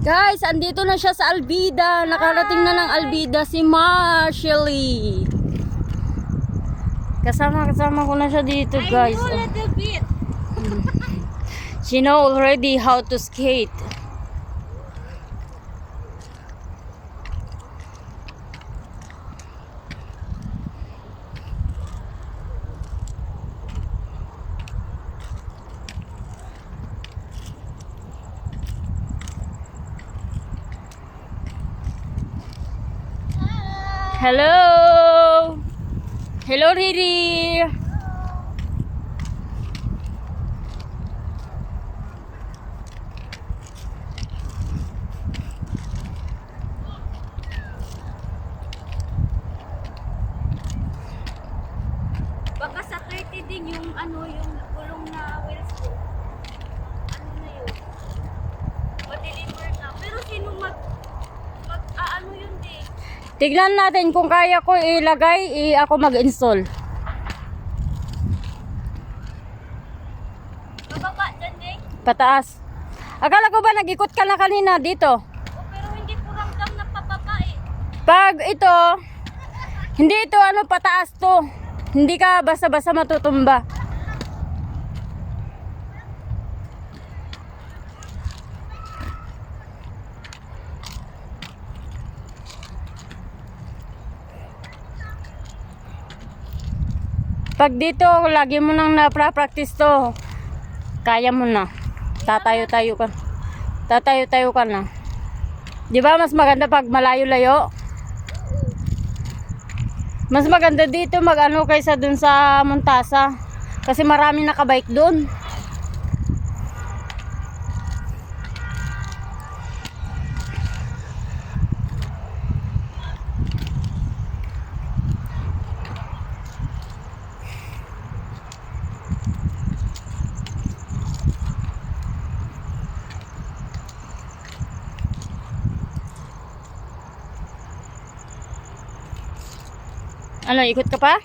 Guys, andito na siya sa Albida. Nakarating na ng Albida si Marshally. Kasama ko na siya dito, guys. I know a little bit. She know already how to skate. Hello! Hello, Riri! Baka sa 30 din yung yung gulong na wheels ko. Ano na yun? Ma-deliver na. Pero sino yun din? Tignan natin kung kaya ko ilagay, ako mag-install. Bababa dyan din? Pataas. Akala ko ba nag-ikot ka na kanina dito? O pero hindi ko ramdam na pababa eh. Pag ito, hindi ito pataas to. Hindi ka basta-basta matutumba. Pag dito, lagi mo nang na-practice to. Kaya mo na. Tatayo-tayo ka. Tatayo-tayo ka na. Di ba mas maganda pag malayo-layo? Mas maganda dito kaysa dun sa Montasa. Kasi marami nakabike dun. Ano, ikot ka pa?